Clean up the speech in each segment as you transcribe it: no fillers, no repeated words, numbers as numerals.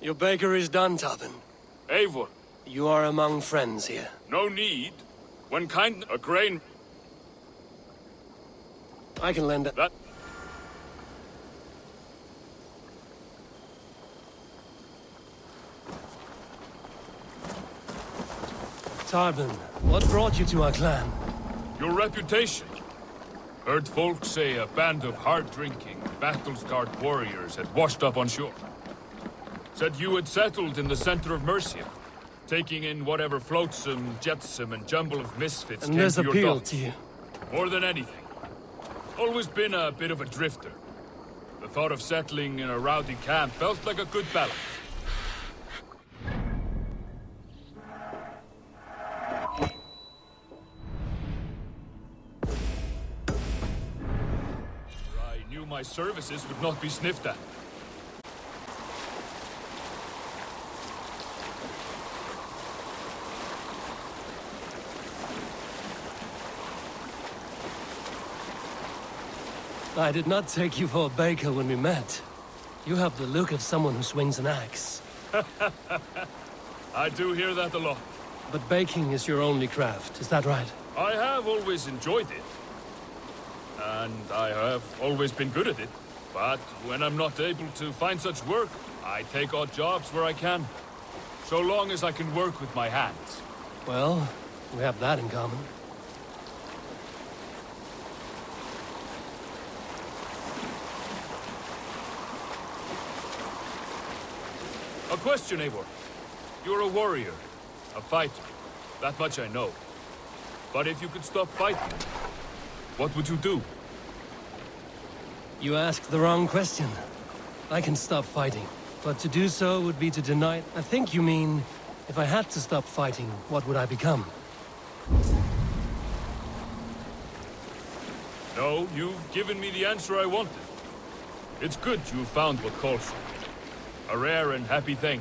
Your baker is done, Tobin. Eivor, You are among friends here. no need. When kind a grain I can lend it. that Tarbin, what brought you to our clan? your reputation. Heard folks say a band of hard-drinking, battle-scarred warriors had washed up on shore. Said you had settled in the center of Mercia, taking in whatever flotsam, jetsam, and jumble of misfits And came this to your appealed docks. to you. More than anything. Always been a bit of a drifter. The thought of settling in a rowdy camp felt like a good balance. I knew my services would not be sniffed at. I did not take you for a baker when we met. You have the look of someone who swings an axe. I do hear that a lot. But baking is your only craft, is that right? I have always enjoyed it. And I have always been good at it. But when I'm not able to find such work, I take odd jobs where I can. So long as I can work with my hands. Well, we have that in common. A question, Eivor. You're a warrior, a fighter. That much I know. But if you could stop fighting, what would you do? You asked the wrong question. I can stop fighting, but to do so would be to deny... I think you mean, if I had to stop fighting, what would I become? No, you've given me the answer I wanted. It's good you found what calls you. A rare and happy thing.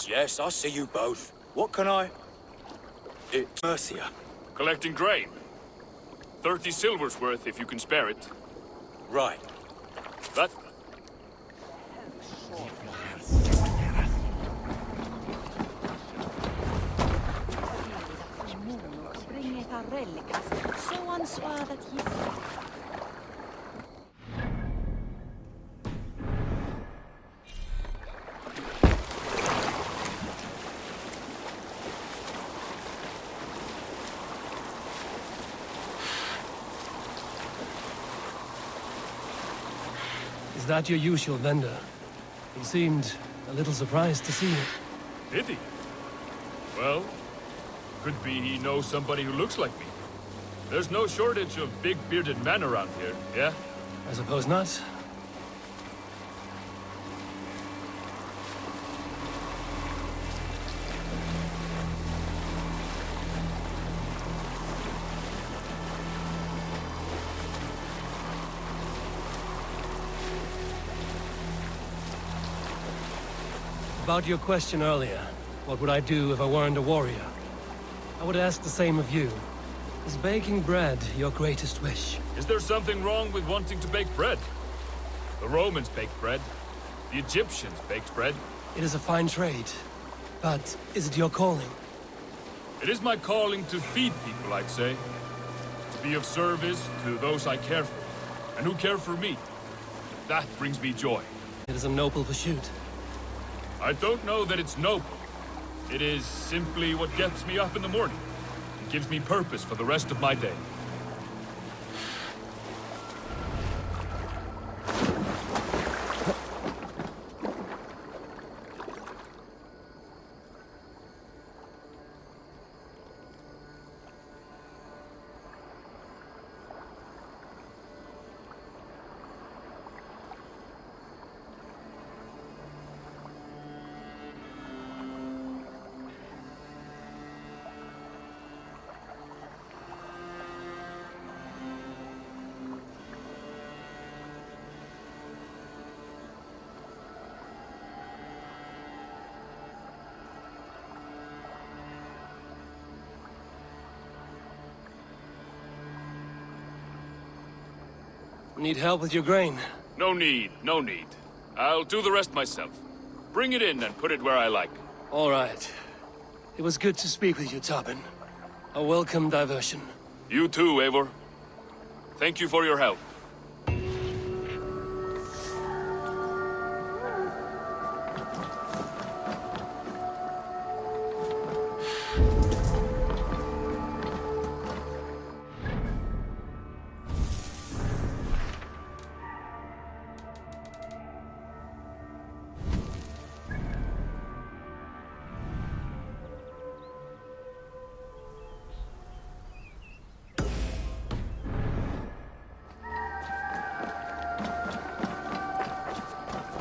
Yes, I see you both. What can I... It's Mercia. Collecting grain. 30 silver's worth if you can spare it. Right. That... Is that your usual vendor? He seemed a little surprised to see you. Did he? Well, could be he knows somebody who looks like me. There's no shortage of big bearded men around here, yeah? I suppose not. About your question earlier, what would I do if I weren't a warrior? I would ask the same of you. Is baking bread your greatest wish? Is there something wrong with wanting to bake bread? The Romans baked bread. The Egyptians baked bread. It is a fine trade, but is it your calling? It is my calling to feed people, I'd say. To be of service to those I care for, and who care for me. That brings me joy. It is a noble pursuit. I don't know that it's noble. It is simply what gets me up in the morning and gives me purpose for the rest of my day. Need help with your grain? No need, no need. I'll do the rest myself. Bring it in and put it where I like. All right. It was good to speak with you, Tobin. A welcome diversion. You too, Eivor. Thank you for your help.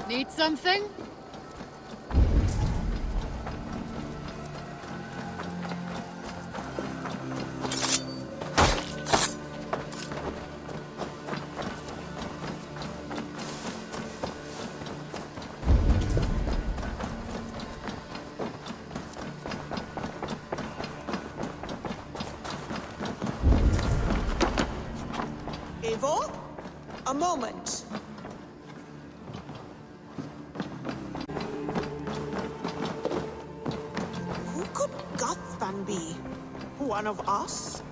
Need something? Eivor? A moment. Who could Gothban be? One of us?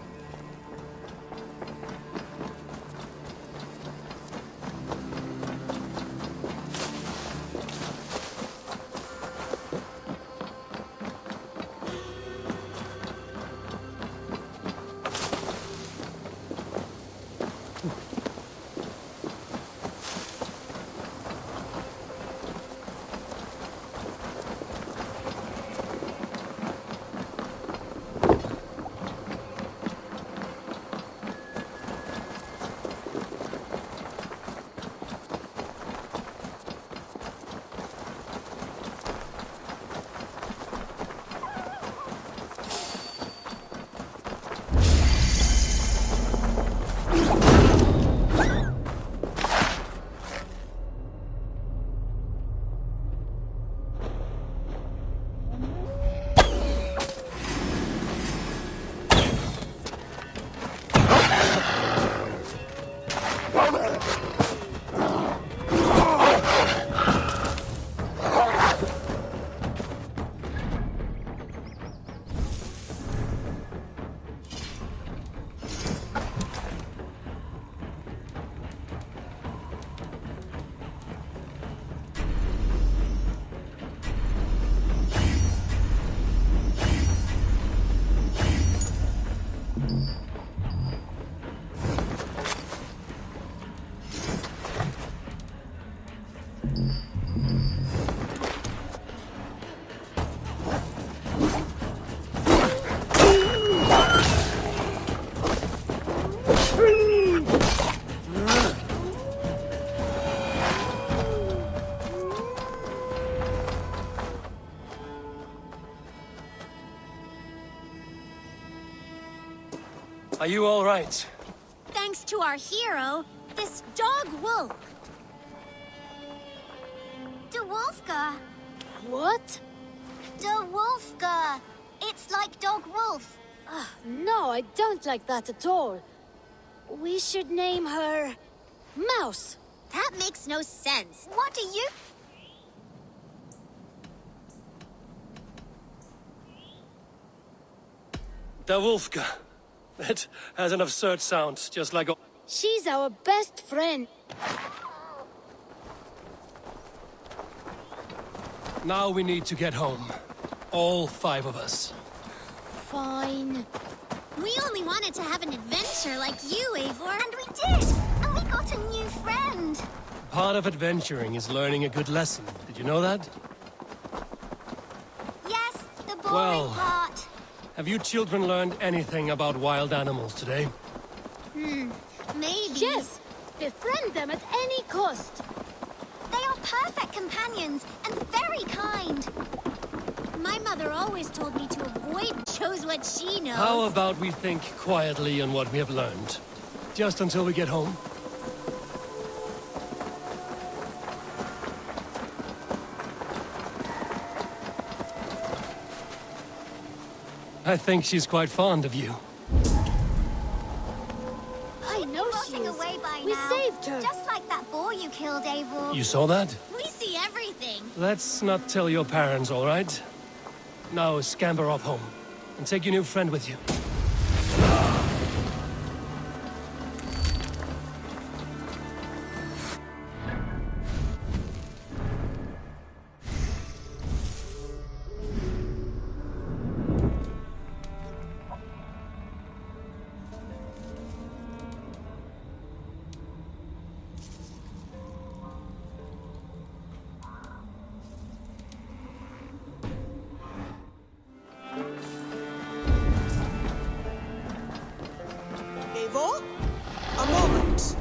Are you all right? Thanks to our hero, this dog wolf. De Wolfka. What? De Wolfka. It's like dog wolf. No, I don't like that at all. We should name her... Mouse. That makes no sense. What do you... Davulfka. That has an absurd sound, just like a... She's our best friend. Now we need to get home. All 5 of us. Fine. We only wanted to have an adventure like you, Eivor. And we did! And we got a new friend. Part of adventuring is learning a good lesson. Did you know that? Yes, the boring Well. part. Have you children learned anything about wild animals today? Maybe. Yes, befriend them at any cost. They are perfect companions and very kind. My mother always told me to avoid shows what she knows. How about we think quietly on what we have learned? Just until we get home? I think she's quite fond of you. I know she Rotting is. away by We now. saved her. Just like that boar you killed, Eivor. You saw that? We see everything. Let's not tell your parents, all right? Now scamper off home, and take your new friend with you. Eivor? A moment.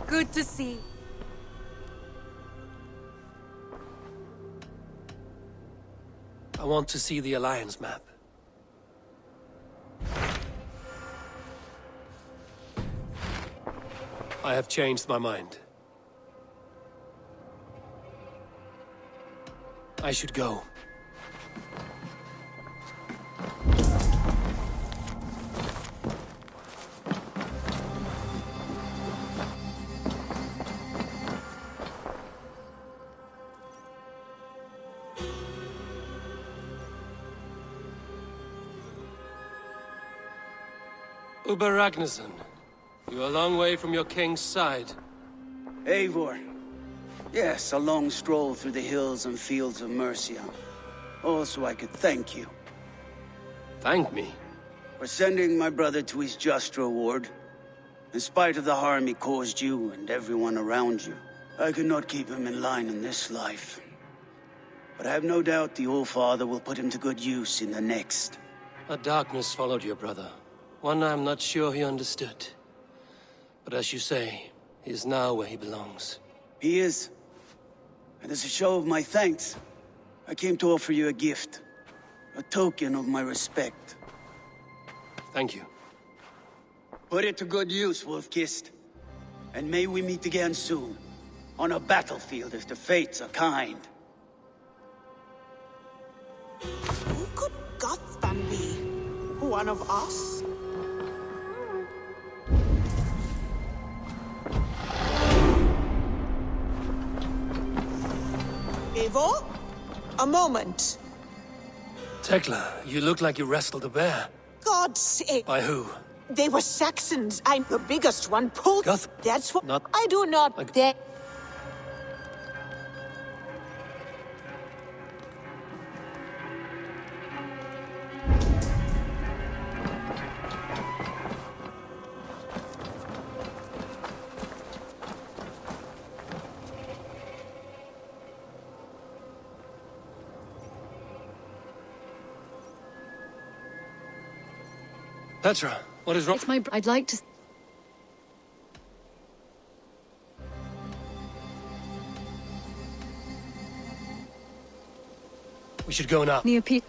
Good to see. I want to see the Alliance map. I have changed my mind. I should go. Uber Ragnarsson, you're a long way from your king's side. Eivor. Yes, a long stroll through the hills and fields of Mercia. Also, I could thank you Thank me. for sending my brother to his just reward. In spite of the harm he caused you and everyone around you, I could not keep him in line in this life. But I have no doubt the All-Father will put him to good use in the next. A darkness followed your brother. One I'm not sure he understood. But as you say, he is now where he belongs. He is. And as a show of my thanks, I came to offer you a gift. A token of my respect. Thank you. Put it to good use, Wolf-Kissed. And may we meet again soon. On a battlefield if the fates are kind. Who could Gothban be? One of us? Eivor? A moment. Tekla, you look like you wrestled a bear. God's sake. By who? They were Saxons. I'm the biggest one. Pulled. Goth- That's what. not- I do not. Like- They. Petra, what is wrong? It's my. I'd like to. We should go now. Near Pete.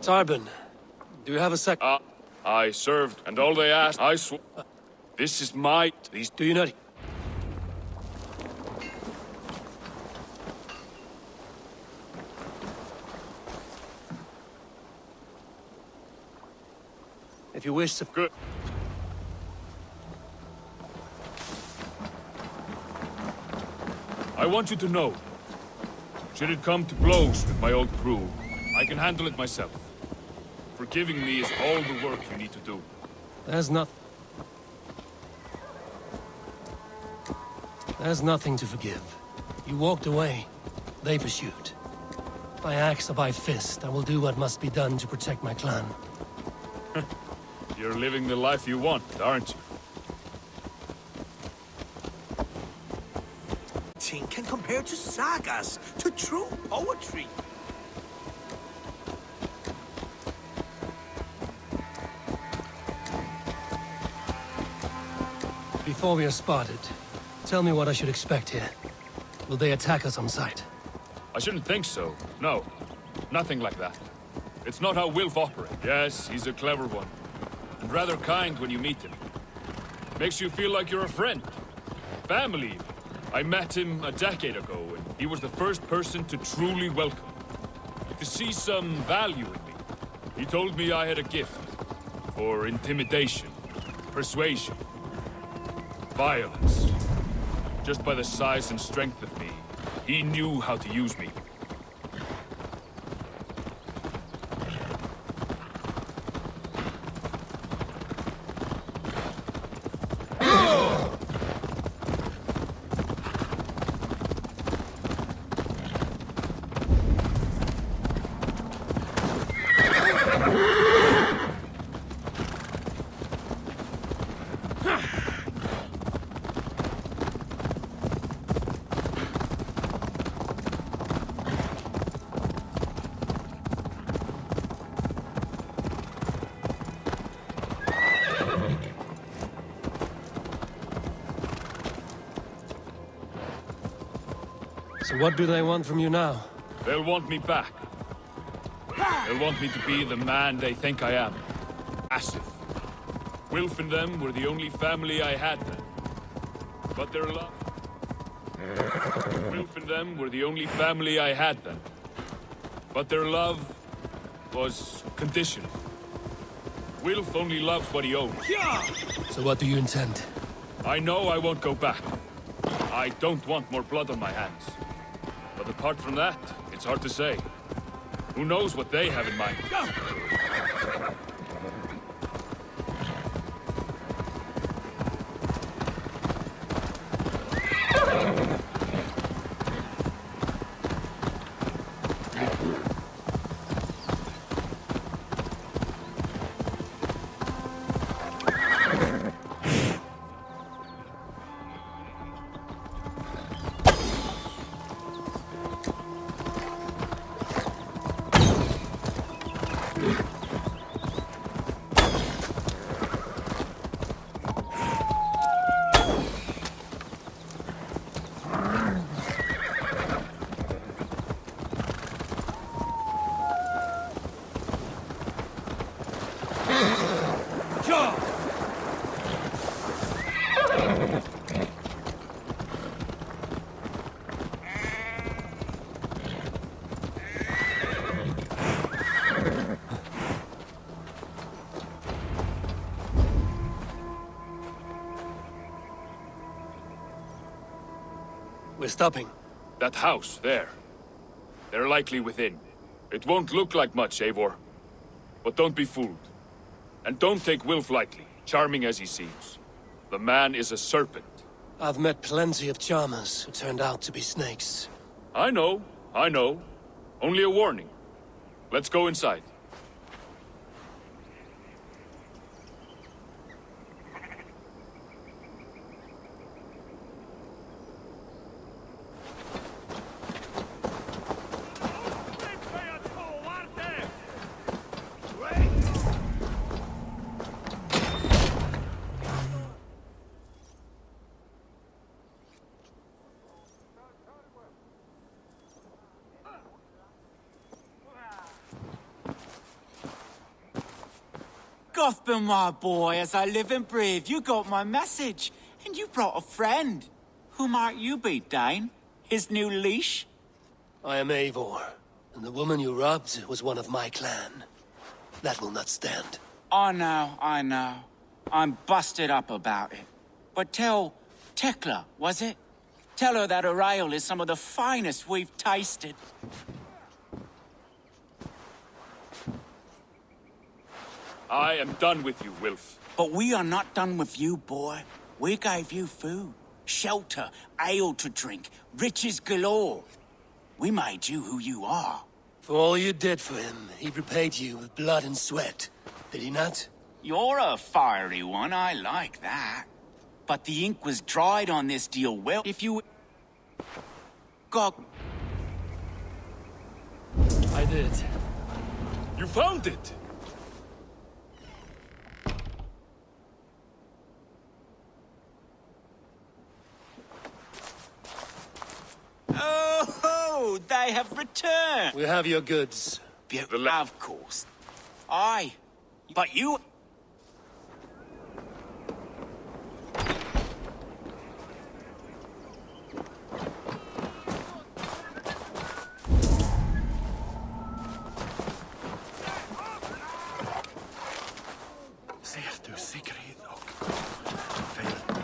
Tarbin, do you have a sec? I served, and all they asked, I swore. This is my... These... Do you not? If you wish to... Good. I want you to know, should it come to blows with my old crew, I can handle it myself. Forgiving me is all the work you need to do. There's nothing to forgive. You walked away. They pursued. By axe or by fist, I will do what must be done to protect my clan. You're living the life you want, aren't you? Nothing can compare to sagas, to true poetry. before we are spotted, tell me what I should expect here. Will they attack us on sight? I shouldn't think so. No. Nothing like that. It's not how Wilf operates. Yes, he's a clever one. And rather kind when you meet him. Makes you feel like you're a friend. Family. I met him a decade ago, and he was the first person to truly welcome me. To see some value in me. He told me I had a gift. For intimidation. Persuasion. Violence. Just by the size and strength of me, he knew how to use me. So what do they want from you now? They'll want me back. They'll want me to be the man they think I am. Massive. Wilf and them were the only family I had then. But their love... Wilf and them were the only family I had then. But their love was conditional. Wilf only loves what he owns. So what do you intend? I know I won't go back. I don't want more blood on my hands. But apart from that, it's hard to say. Who knows what they have in mind? We're stopping. That house, there. They're likely within. It won't look like much, Eivor. But don't be fooled. And don't take Wilf lightly, charming as he seems. The man is a serpent. I've met plenty of charmers who turned out to be snakes. I know. Only a warning. Let's go inside. Gothbin, my boy, as I live and breathe, you got my message. And you brought a friend. Who might you be, Dane? His new leash? I am Eivor, and the woman you robbed was one of my clan. That will not stand. I know. I'm busted up about it. But tell Tekla, was it? Tell her that her ale is some of the finest we've tasted. I am done with you, Wilf. But we are not done with you, boy. We gave you food, shelter, ale to drink, riches galore. We made you who you are. For all you did for him, he repaid you with blood and sweat. Did he not? You're a fiery one, I like that. But the ink was dried on this deal well if you... God... I did. You found it! I have returned. We have your goods. Of course. But you... Ser du Sigrid och Fel?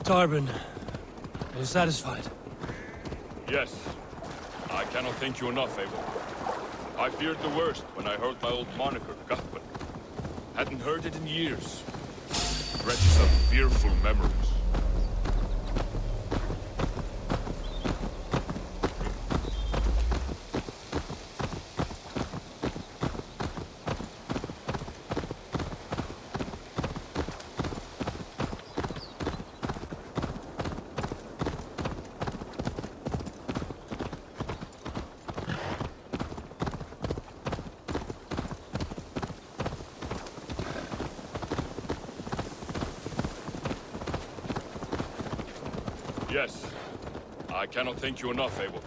Tarbin, are you satisfied? Yes. I cannot thank you enough, Abel. I feared the worst when I heard my old moniker, Guthman. Hadn't heard it in years. Dredges of fearful memories. Yes. I cannot thank you enough, Abel.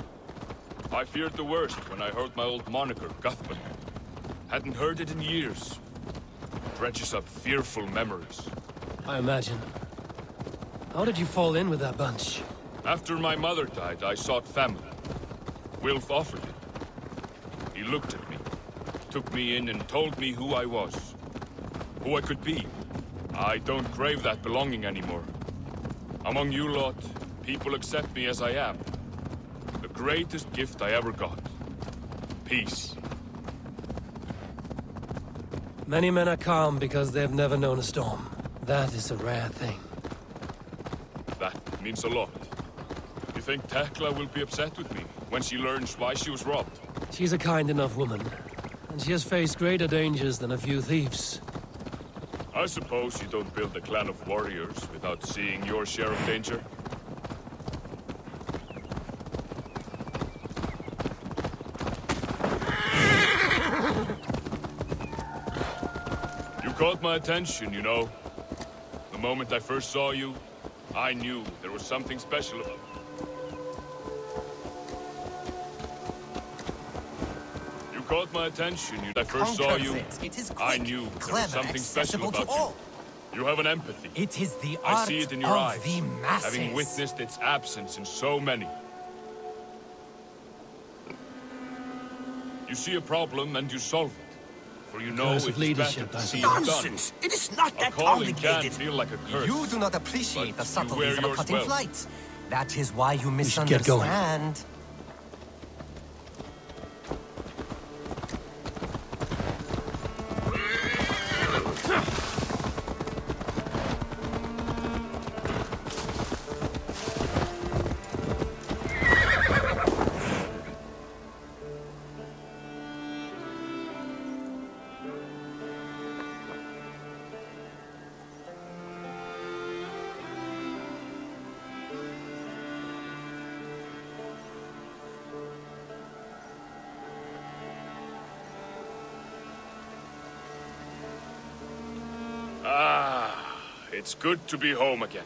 I feared the worst when I heard my old moniker, Guthman. Hadn't heard it in years. Dredges up fearful memories. I imagine. How did you fall in with that bunch? After my mother died, I sought family. Wilf offered it. He looked at me, took me in and told me who I was. Who I could be. I don't crave that belonging anymore. Among you lot, people accept me as I am. The greatest gift I ever got. Peace. Many men are calm because they've never known a storm. That is a rare thing. That means a lot. You think Tekla will be upset with me when she learns why she was robbed? She's a kind enough woman, and she has faced greater dangers than a few thieves. I suppose you don't build a clan of warriors without seeing your share of danger? You caught my attention, you know. The moment I first saw you, I knew there was something special about you. You caught my attention. I first saw you, I knew there was something special about you. You have an empathy. It is the I art see it in your eyes, of the masses. having witnessed its absence in so many. You see a problem and you solve it. For you know Curse it's of leadership, better I to see it suppose. done. Nonsense! It is not A that calling can complicated. feel like a curse. You do not appreciate But the you wear subtleties of a yours cutting well. flight. That is why you We should get going. misunderstand. It's good to be home again.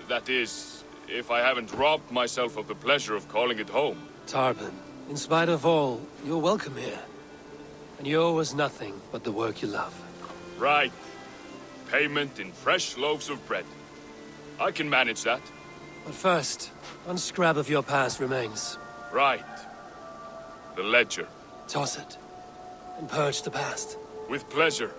That is, if I haven't robbed myself of the pleasure of calling it home. Tarbin, in spite of all, you're welcome here. And you owe us nothing but the work you love. Right. Payment in fresh loaves of bread. I can manage that. But first, one scrap of your past remains. Right. The ledger. Toss it, and purge the past. With pleasure.